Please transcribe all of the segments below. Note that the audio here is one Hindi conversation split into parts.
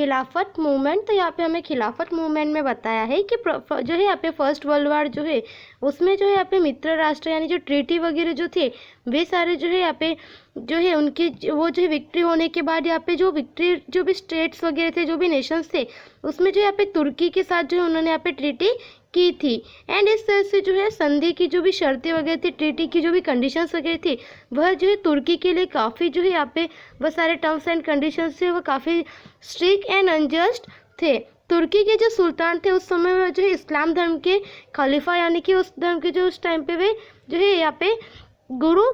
खिलाफत मूवमेंट। तो यहाँ पे हमें खिलाफत मूवमेंट में बताया है कि जो है यहाँ पे फर्स्ट वर्ल्ड वार जो है उसमें जो है यहाँ पे मित्र राष्ट्र यानी जो ट्रीटी वगैरह जो थे वे सारे जो है यहाँ पे जो है उनकी वो जो है विक्ट्री होने के बाद यहाँ पे जो विक्ट्री जो भी स्टेट्स वगैरह थे, जो भी नेशंस थे, उसमें जो यहाँ पे तुर्की के साथ जो है उन्होंने यहाँ पे ट्रीटी की थी। एंड इस तरह से जो है संधि की जो भी शर्तें वगैरह थी, ट्रीटी की जो भी कंडीशंस वगैरह थी, वह जो है तुर्की के लिए काफ़ी जो है यहाँ पे वह सारे टर्म्स एंड कंडीशंस थे वह काफ़ी स्ट्रिक्ट एंड अनजस्ट थे। तुर्की के जो सुल्तान थे उस समय में जो है इस्लाम धर्म के खलीफा यानी कि उस धर्म के जो उस टाइम पे वे जो है यहाँ पे गुरु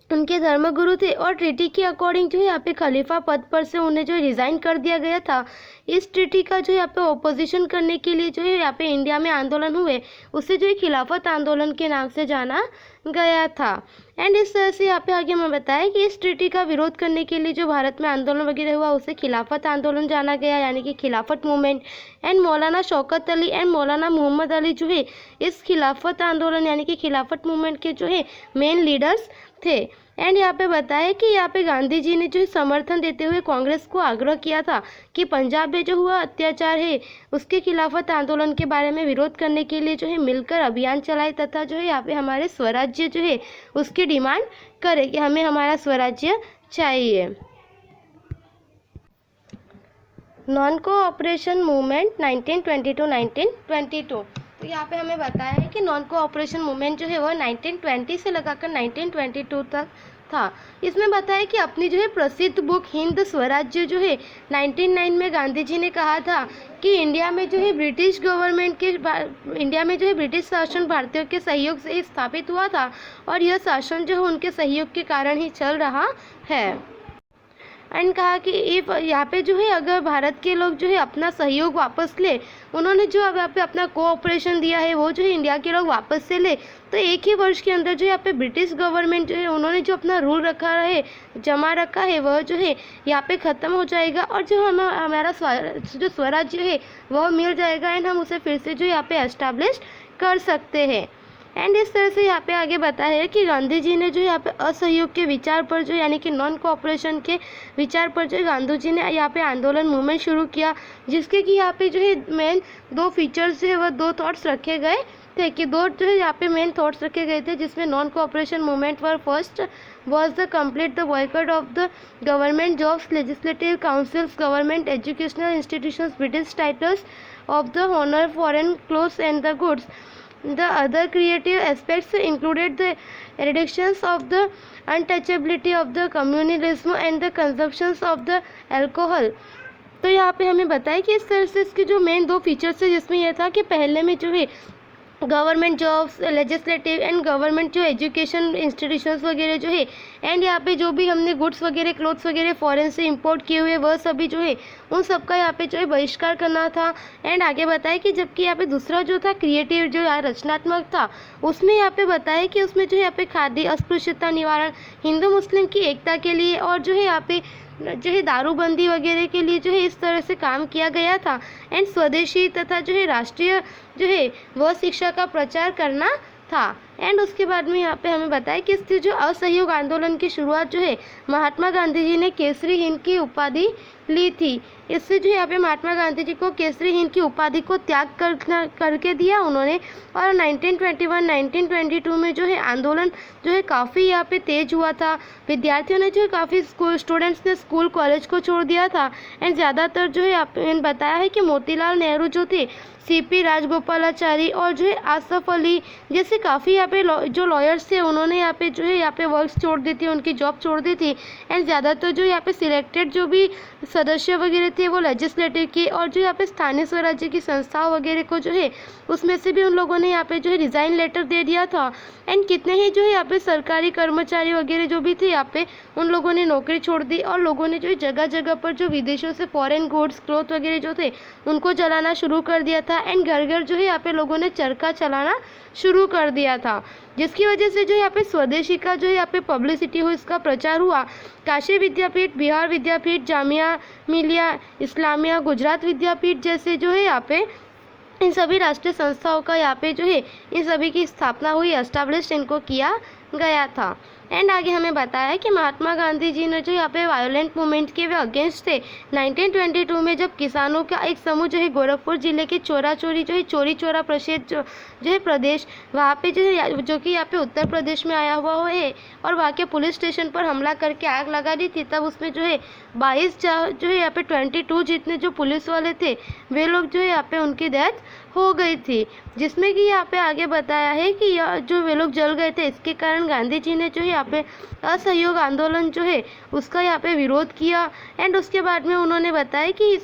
उनके धर्मगुरु थे और ट्रीटी के अकॉर्डिंग जो है यहाँ पे खलीफा पद पर से उन्हें जो रिज़ाइन कर दिया गया था। इस ट्रीटी का जो यहाँ पे ओपोजिशन करने के लिए जो है यहाँ पे इंडिया में आंदोलन हुए, उसे जो है खिलाफत आंदोलन के नाम से जाना गया था। एंड इस तरह से यहाँ पे आगे मैं बताया कि इस ट्रीटी का विरोध करने के लिए जो भारत में आंदोलन वगैरह हुआ उसे खिलाफत आंदोलन जाना गया यानी कि खिलाफत movement. And Maulana Shaukat Ali and मौलाना मोहम्मद अली जो है इस खिलाफत आंदोलन यानी कि खिलाफत मूवमेंट के जो है मेन लीडर्स थे। एंड यहाँ पे बताया कि यहाँ पे गांधी जी ने जो है समर्थन देते हुए कांग्रेस को आग्रह किया था कि पंजाब में जो हुआ अत्याचार है उसके खिलाफत आंदोलन के बारे में विरोध करने के लिए जो है मिलकर अभियान चलाए तथा जो है यहाँ पे हमारे स्वराज्य जो है उसकी डिमांड करे कि हमें हमारा स्वराज्य चाहिए। Non cooperation movement 1920 to 1922। तो यहाँ पे हमें बताया है कि नॉन कोऑपरेशन मूवमेंट जो है वह 1920 से लगाकर 1922 तक था। इसमें बताया कि अपनी जो है प्रसिद्ध बुक हिंद स्वराज्य जो है 1909 में गांधी जी ने कहा था कि इंडिया में जो है ब्रिटिश शासन भारतीयों के सहयोग से ही स्थापित हुआ था और यह शासन जो है उनके सहयोग के कारण ही चल रहा है। एंड कहा कि यहाँ पे जो है अगर भारत के लोग जो है अपना सहयोग वापस ले, उन्होंने जो अब यहाँ पे अपना कोऑपरेशन दिया है वो जो है इंडिया के लोग वापस से ले, तो एक ही वर्ष के अंदर जो यहाँ पे ब्रिटिश गवर्नमेंट जो है उन्होंने जो अपना रूल रखा है, जमा रखा है, वह जो है यहाँ पे ख़त्म हो जाएगा और जो हमारा जो स्वराज्य है वह मिल जाएगा एंड हम उसे फिर से जो यहाँ पे एस्टैब्लिश कर सकते हैं। एंड इस तरह से यहाँ पे आगे बताया है कि गांधी जी ने जो यहाँ पे असहयोग के विचार पर जो यानी कि नॉन कोऑपरेशन के विचार पर जो गांधी जी ने यहाँ पे आंदोलन मूवमेंट शुरू किया, जिसके कि यहाँ पे जो है मेन दो फीचर्स जो है वह दो थॉट्स रखे गए थे कि दो जो है यहाँ पे मेन थॉट्स रखे गए थे जिसमें non cooperation movement were first was the complete the boycott of the government jobs, legislative councils, government educational institutions, British titles of the honor, foreign clothes and the goods. The other creative aspects included the reductions of the untouchability of the communalism and the consumptions of the alcohol। तो यहाँ पे हमें बताया कि इस तरह से इसके जो मेन दो फीचर्स है जिसमें यह था कि पहले में जो है government jobs, legislative and government जो एजुकेशन इंस्टीट्यूशंस वगैरह जो है एंड यहाँ पे जो भी हमने गुड्स वगैरह क्लोथ्स वगैरह फॉरेन से इंपोर्ट किए हुए वह सभी जो है उन सब का यहाँ पे जो है बहिष्कार करना था। एंड आगे बताया कि जबकि यहाँ पे दूसरा जो था क्रिएटिव जो रचनात्मक था, उसमें यहाँ पे बताया कि उसमें जो है यहाँ पे खादी अस्पृश्यता निवारण, हिंदू मुस्लिम की एकता के लिए और जो है यहाँ पे जो है दारूबंदी वगैरह के लिए जो है इस तरह से काम किया गया था। एंड स्वदेशी तथा जो है राष्ट्रीय जो है वह शिक्षा का प्रचार करना था। एंड उसके बाद में यहाँ पे हमें बताया कि इससे जो असहयोग आंदोलन की शुरुआत जो है महात्मा गांधी जी ने केसरी हिंद की उपाधि ली थी। इससे जो यहाँ पे महात्मा गांधी जी को केसरी हिंद की उपाधि को त्याग करके दिया उन्होंने। और 1921-1922 में जो है आंदोलन जो है काफ़ी यहाँ पे तेज हुआ था। विद्यार्थियों ने जो है काफ़ी स्टूडेंट्स ने स्कूल कॉलेज को छोड़ दिया था। एंड ज़्यादातर जो है आपने बताया है कि मोतीलाल नेहरू जो थे, सीपी राजगोपालाचारी और जो है आसफ अली जैसे काफ़ी यहाँ पे जो लॉयर्स थे उन्होंने यहाँ पे जो है यहाँ पे वर्क छोड़ दी थी, उनकी जॉब छोड़ दी थी। एंड ज़्यादातर जो यहाँ पे सिलेक्टेड जो भी सदस्य वगैरह थे वो लेजिस्लेटिव की और जो यहाँ पे स्थानीय स्वराज्य की संस्थाओं वगैरह को जो है उसमें से भी उन लोगों ने यहाँ पे जो है रिज़ाइन लेटर दे दिया था। एंड कितने ही जो है यहाँ पे सरकारी कर्मचारी वगैरह जो भी थे यहाँ पे उन लोगों ने नौकरी छोड़ दी और लोगों ने जो है जगह जगह पर जो विदेशों से फॉरेन गुड्स क्लॉथ वगैरह जो थे उनको जलाना शुरू कर दिया था। एंड घर घर जो है यहाँ पे लोगों ने चरखा चलाना शुरू कर दिया था, जिसकी वजह से जो यहाँ पे स्वदेशी का जो यहाँ पे पब्लिसिटी हो, इसका प्रचार हुआ। काशी विद्यापीठ, बिहार विद्यापीठ, जामिया मिलिया इस्लामिया, गुजरात विद्यापीठ जैसे जो है यहाँ पे इन सभी राष्ट्रीय संस्थाओं का यहाँ पे जो है इन सभी की स्थापना हुई, एस्टैब्लिश इनको किया गया था। एंड आगे हमें बताया है कि महात्मा गांधी जी ने जो यहाँ पे वायलेंट मूवमेंट के वे अगेंस्ट थे 1922 में, जब किसानों का एक समूह जो है गोरखपुर जिले के चोरी चोरा प्रसिद्ध जो है प्रदेश, वहाँ पे जो कि यहाँ पे उत्तर प्रदेश में आया हुआ है, और वहाँ के पुलिस स्टेशन पर हमला करके आग लगा दी थी। तब उसमें जो है 22 जो है यहाँ पे 22 जितने जो पुलिस वाले थे वे लोग जो है यहाँ पे उनकी डेथ हो गई थी, जिसमें कि यहाँ पे आगे बताया है कि जो वे लोग जल गए थे, इसके कारण गांधी जी ने जो है यहाँ पे असहयोग आंदोलन जो है उसका यहाँ पे विरोध किया। एंड उसके बाद में उन्होंने बताया कि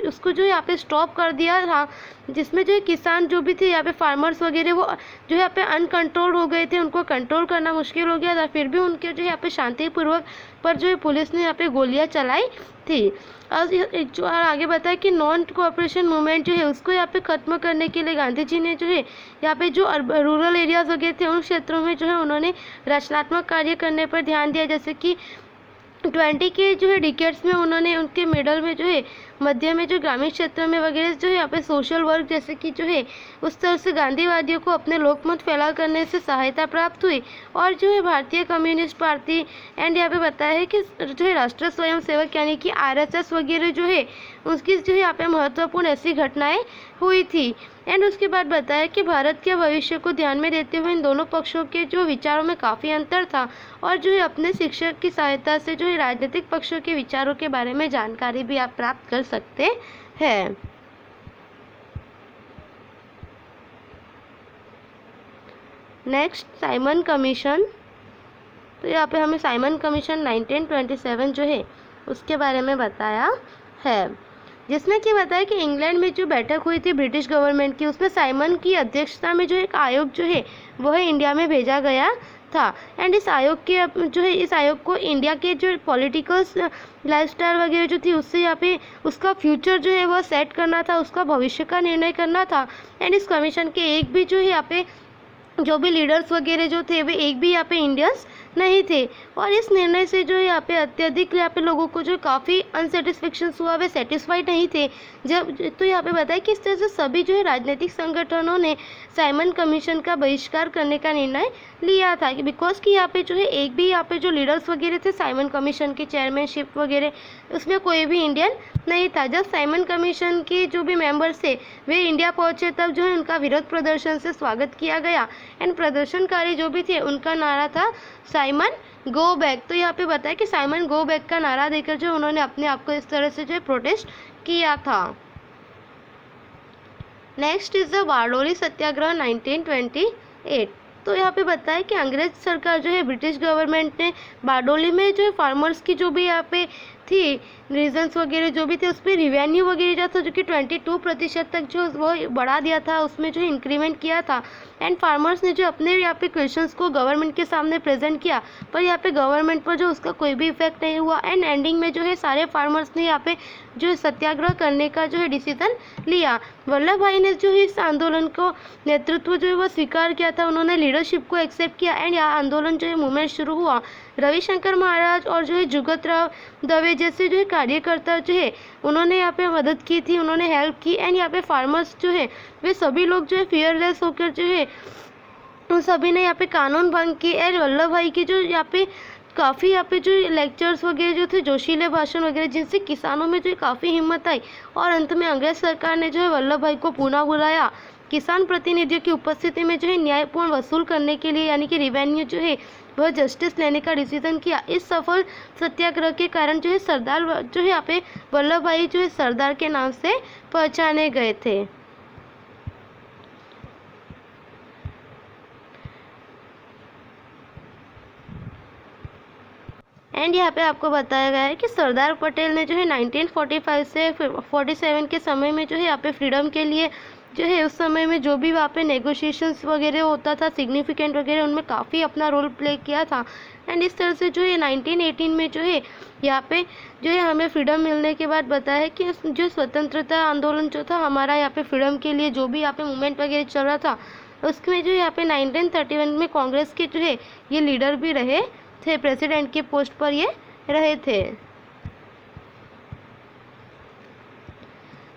उसको जो यहाँ पे स्टॉप कर दिया था, जिसमें जो है किसान जो भी थे यहाँ पे फार्मर्स वगैरह वो जो यहाँ पे अनकंट्रोल हो गए थे, उनको कंट्रोल करना मुश्किल हो गया था। फिर भी उनके जो यहाँ पे शांतिपूर्वक पर जो है पुलिस ने यहाँ पे गोलियाँ चलाई थी। और आगे बताया कि नॉन कोऑपरेशन मूवमेंट जो है उसको यहाँ पे ख़त्म करने के लिए गांधी जी ने जो है यहाँ पे जो रूरल एरियाज वगैरह थे उन क्षेत्रों में जो है उन्होंने रचनात्मक कार्य करने पर ध्यान दिया। जैसे कि 20 के जो है डिकेट्स में उन्होंने उनके मिडल में जो है मध्य में जो ग्रामीण क्षेत्रों में वगैरह जो है यहाँ पे सोशल वर्क जैसे कि जो है उस तरह से गांधीवादियों को अपने लोकमत फैला करने से सहायता प्राप्त हुई। और जो है भारतीय कम्युनिस्ट पार्टी एंड यहाँ पे बताया है कि जो है राष्ट्रीय स्वयंसेवक यानी कि RSS वगैरह जो है उसकी जो है यहाँ पे महत्वपूर्ण ऐसी घटनाएं हुई थी। एंड उसके बाद बताया कि भारत के भविष्य को ध्यान में देते हुए इन दोनों पक्षों के जो विचारों में काफ़ी अंतर था, और जो है अपने शिक्षक की सहायता से जो है राजनीतिक पक्षों के विचारों के बारे में जानकारी भी आप प्राप्त कर सकते हैं। Next, Simon commission. तो यहाँ पे हमें साइमन कमीशन 1927 जो है उसके बारे में बताया है, जिसमें कि बताया कि इंग्लैंड में जो बैठक हुई थी ब्रिटिश गवर्नमेंट की, उसमें साइमन की अध्यक्षता में जो एक आयोग जो है वह इंडिया में भेजा गया था। एंड इस आयोग के जो है इस आयोग को इंडिया के जो पॉलिटिकल लाइफस्टाइल वगैरह जो थी उससे यहाँ पे उसका फ्यूचर जो है वह सेट करना था, उसका भविष्य का निर्णय करना था। एंड इस कमीशन के एक भी जो है यहाँ पे जो भी लीडर्स वगैरह जो थे वे एक भी यहाँ पे इंडियंस नहीं थे। और इस निर्णय से जो यहाँ पे अत्यधिक यहाँ पे लोगों को जो काफ़ी अनसेटिस्फेक्शन हुआ, वे सेटिस्फाइड नहीं थे। जब तो यहाँ पे बताया कि इस तरह से सभी जो है राजनीतिक संगठनों ने साइमन कमीशन का बहिष्कार करने का निर्णय लिया था, कि बिकॉज कि यहाँ पे जो है एक भी यहाँ पे जो लीडर्स वगैरह थे साइमन कमीशन के चेयरमैनशिप वगैरह उसमें कोई भी इंडियन नहीं था। जब साइमन कमीशन के जो भी मेंबर्स थे वे इंडिया पहुंचे, तब जो है उनका विरोध प्रदर्शन से स्वागत किया गया। एंड प्रदर्शनकारी जो भी थे उनका नारा था साइमन गो बैक। तो यहाँ पे बताया कि साइमन गो बैक का नारा देकर जो उन्होंने अपने आप को इस तरह से जो है प्रोटेस्ट किया था। नेक्स्ट इज द बारडोली सत्याग्रह 1928। तो यहाँ पे बताया कि अंग्रेज सरकार जो है ब्रिटिश गवर्नमेंट ने बारडोली में जो है फार्मर्स की जो भी यहाँ पे थी रीजन्स वगैरह जो भी थे उस पर रिवेन्यू वगैरह जो था जो कि 22% तक जो वो बढ़ा दिया था, उसमें जो इंक्रीमेंट किया था। एंड फार्मर्स ने जो अपने यहाँ पे क्वेश्चंस को गवर्नमेंट के सामने प्रेजेंट किया, पर यहाँ पे गवर्नमेंट पर जो उसका कोई भी इफेक्ट नहीं हुआ। एंड एंडिंग में जो है सारे फार्मर्स ने यहाँ पे जो सत्याग्रह करने का जो है डिसीजन लिया। वल्लभ भाई ने जो है इस आंदोलन को नेतृत्व जो है वो स्वीकार किया था, उन्होंने लीडरशिप को एक्सेप्ट किया। एंड यह आंदोलन जो है मूवमेंट शुरू हुआ। रविशंकर महाराज और जो है जुगत राव दवे जैसे जो है कार्यकर्ता जो है उन्होंने यहाँ पे मदद की थी, उन्होंने हेल्प की। एंड यहाँ पे फार्मर्स जो है वे सभी लोग जो है फियरलेस होकर जो है उन सभी ने यहाँ पे कानून भंग की। एंड वल्लभ भाई की जो यहाँ पे काफ़ी यहाँ पे जो लेक्चर्स वगैरह जो थे, जोशीले भाषण वगैरह, जिनसे किसानों में जो काफ़ी हिम्मत आई। और अंत में अंग्रेज सरकार ने जो है वल्लभ भाई को पुनः बुलाया। किसान प्रतिनिधियों की उपस्थिति में जो है न्यायपूर्ण वसूल करने के लिए यानी कि रिवेन्यू जो है वह जस्टिस लेने का डिसीजन किया। इस सफल सत्याग्रह के कारण जो है सरदार जो है यहाँ पे वल्लभ भाई जो है सरदार के नाम से पहचाने गए थे। एंड यहाँ पे आपको बताया गया है कि सरदार पटेल ने जो है 1945 से 47 के समय में जो है यहाँ पे फ्रीडम के लिए जो है उस समय में जो भी वहाँ पे नेगोशिएशंस वगैरह होता था सिग्निफिकेंट वगैरह, उनमें काफ़ी अपना रोल प्ले किया था। एंड इस तरह से जो है 1918 में जो है यहाँ पे जो है हमें फ्रीडम मिलने के बाद बताया है कि जो स्वतंत्रता आंदोलन जो था हमारा यहाँ पे फ्रीडम के लिए जो भी यहाँ पे मूवमेंट वगैरह चल रहा था, उसमें जो यहाँ पे 1931 में कांग्रेस के जो है ये लीडर भी रहे थे, प्रेसिडेंट के पोस्ट पर ये रहे थे।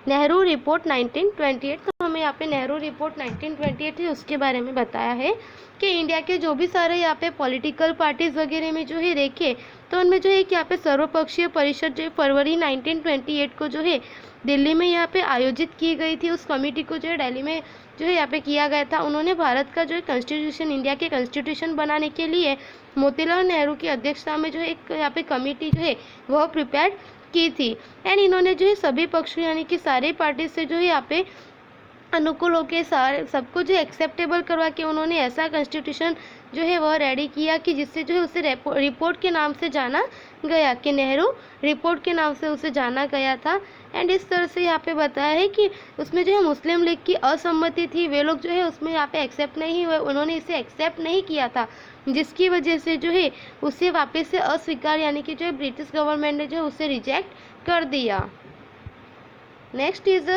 नेहरू रिपोर्ट 1928। तो हमें हमें यहाँ पे नेहरू रिपोर्ट 1928 है उसके बारे में बताया है कि इंडिया के जो भी सारे यहाँ पे पॉलिटिकल पार्टीज वगैरह में जो है देखे तो उनमें जो है कि यहाँ पे सर्वपक्षीय परिषद जो है फरवरी 1928 को जो है दिल्ली में यहाँ पे आयोजित की गई थी। उस कमेटी को जो है दिल्ली में जो है यहाँ पे किया गया था। उन्होंने भारत का जो है कॉन्स्टिट्यूशन, इंडिया के कॉन्स्टिट्यूशन बनाने के लिए मोतीलाल नेहरू की अध्यक्षता में जो है एक यहाँ पे कमेटी जो है वह प्रिपेयर की थी। एंड इन्होंने जो है सभी पक्षों यानी कि सारे पार्टी से जो है यहाँ पे अनुकूल होकर सारे सबको जो एक्सेप्टेबल करवा के उन्होंने ऐसा कॉन्स्टिट्यूशन जो है वह रेडी किया कि जिससे जो है उसे रिपोर्ट के नाम से जाना गया, कि नेहरू रिपोर्ट के नाम से उसे जाना गया था। एंड इस तरह से यहाँ पे बताया है कि उसमें जो है मुस्लिम लीग की असहमति थी, वे लोग जो है उसमें यहाँ पे एक्सेप्ट नहीं हुए, उन्होंने इसे एक्सेप्ट नहीं किया था, जिसकी वजह से जो है उसे वापस से अस्वीकार यानी कि जो है ब्रिटिश गवर्नमेंट ने जो है उसे रिजेक्ट कर दिया। Next is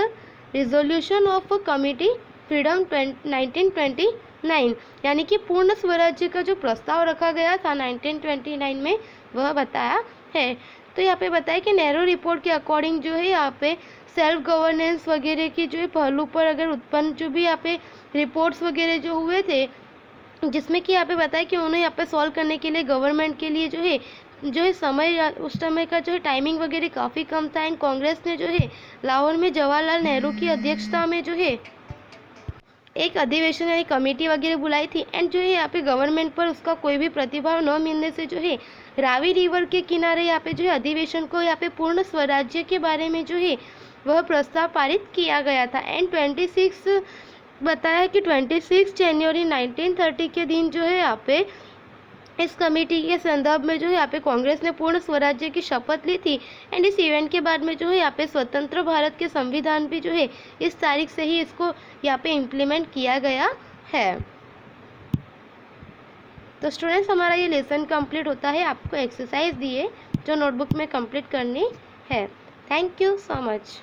resolution of committee freedom 1929 यानी कि पूर्ण स्वराज्य का जो प्रस्ताव रखा गया था 1929 में वह बताया है। तो यहाँ पे बताया कि नेहरू रिपोर्ट के अकॉर्डिंग जो है यहाँ पे सेल्फ गवर्नेंस वगैरह की जो है पहलू पर अगर उत्पन्न जो भी यहाँ पे रिपोर्ट्स वगैरह जो हुए थे, जिसमें कि यहाँ पे बताया कि उन्हें यहाँ पे सॉल्व करने के लिए गवर्नमेंट के लिए जो है समय उस समय का जो है टाइमिंग वगैरह काफ़ी कम था। एंड कांग्रेस ने जो है लाहौर में जवाहरलाल नेहरू की अध्यक्षता में जो है एक अधिवेशन यानी कमेटी वगैरह बुलाई थी। एंड जो है यहाँ पे गवर्नमेंट पर उसका कोई भी प्रतिभाव न मिलने से जो है रावी रिवर के किनारे यहाँ पे जो है अधिवेशन को यहाँ पे पूर्ण स्वराज्य के बारे में जो है वह प्रस्ताव पारित किया गया था। एंड 26 बताया कि 26 जनवरी 1930 के दिन जो है यहाँ पे इस कमेटी के संदर्भ में जो है यहाँ पे कांग्रेस ने पूर्ण स्वराज्य की शपथ ली थी। एंड इस इवेंट के बाद में जो है यहाँ पे स्वतंत्र भारत के संविधान भी जो है इस तारीख से ही इसको यहाँ पे इम्प्लीमेंट किया गया है। तो स्टूडेंट्स हमारा ये लेसन कंप्लीट होता है। आपको एक्सरसाइज दिए जो नोटबुक में कंप्लीट करनी है। Thank you so much.